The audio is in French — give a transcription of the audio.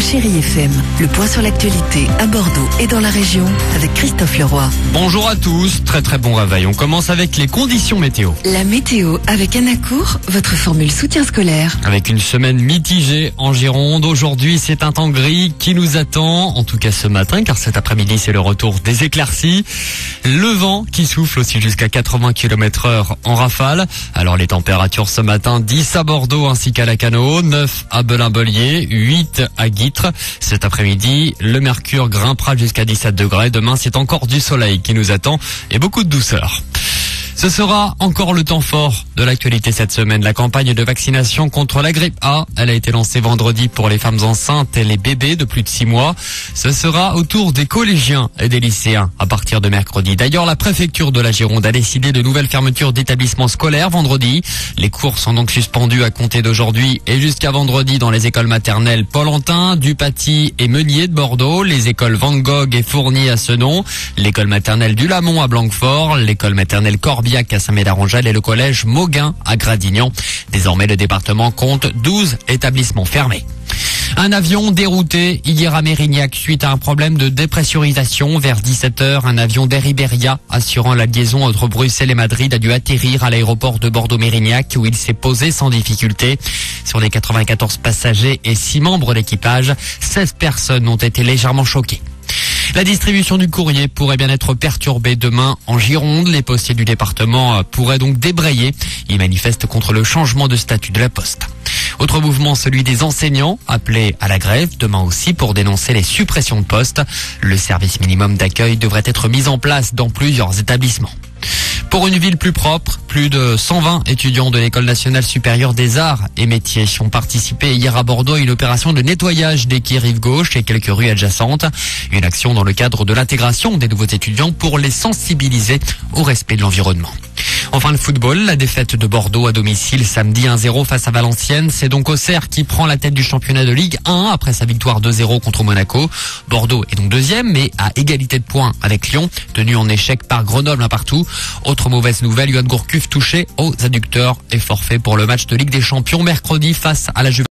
Chérie FM, le point sur l'actualité à Bordeaux et dans la région avec Christophe Leroy. Bonjour à tous, très bon réveil. On commence avec les conditions météo. La météo avec Anacourt, votre formule soutien scolaire. Avec une semaine mitigée en Gironde, aujourd'hui c'est un temps gris qui nous attend, en tout cas ce matin, car cet après-midi c'est le retour des éclaircies. Le vent qui souffle aussi jusqu'à 80 km/h en rafale. Alors les températures ce matin, 10 à Bordeaux ainsi qu'à Lacanau, 9 à Belin-Bellier, 8 à Guîtres. Cet après-midi, le mercure grimpera jusqu'à 17 degrés. Demain, c'est encore du soleil qui nous attend et beaucoup de douceur. Ce sera encore le temps fort de l'actualité cette semaine. La campagne de vaccination contre la grippe A, elle a été lancée vendredi pour les femmes enceintes et les bébés de plus de 6 mois. Ce sera au tour des collégiens et des lycéens à partir de mercredi. D'ailleurs, la préfecture de la Gironde a décidé de nouvelles fermetures d'établissements scolaires vendredi. Les cours sont donc suspendus à compter d'aujourd'hui et jusqu'à vendredi dans les écoles maternelles Paul-Antin, Dupaty et Meunier de Bordeaux, les écoles Van Gogh et Fournier à Senon, l'école maternelle du Lamont à Blanquefort, l'école maternelle Corbiac à Saint-Médard-Angel et le collège Mauguin à Gradignan. Désormais, le département compte 12 établissements fermés. Un avion dérouté hier à Mérignac suite à un problème de dépressurisation. Vers 17h, un avion d'Air Iberia assurant la liaison entre Bruxelles et Madrid a dû atterrir à l'aéroport de Bordeaux-Mérignac où il s'est posé sans difficulté. Sur les 94 passagers et 6 membres d'équipage, 16 personnes ont été légèrement choquées. La distribution du courrier pourrait bien être perturbée demain en Gironde. Les postiers du département pourraient donc débrayer. Ils manifestent contre le changement de statut de la Poste. Autre mouvement, celui des enseignants, appelés à la grève, demain aussi pour dénoncer les suppressions de postes. Le service minimum d'accueil devrait être mis en place dans plusieurs établissements. Pour une ville plus propre, plus de 120 étudiants de l'École nationale supérieure des arts et métiers ont participé hier à Bordeaux à une opération de nettoyage des quais rive gauche et quelques rues adjacentes. Une action dans le cadre de l'intégration des nouveaux étudiants pour les sensibiliser au respect de l'environnement. Enfin, le football, la défaite de Bordeaux à domicile samedi 1-0 face à Valenciennes. C'est donc Auxerre qui prend la tête du championnat de Ligue 1 après sa victoire 2-0 contre Monaco. Bordeaux est donc deuxième, mais à égalité de points avec Lyon, tenu en échec par Grenoble un partout. Autre mauvaise nouvelle, Yoann Gourcuff touché aux adducteurs et forfait pour le match de Ligue des Champions mercredi face à la Juventus.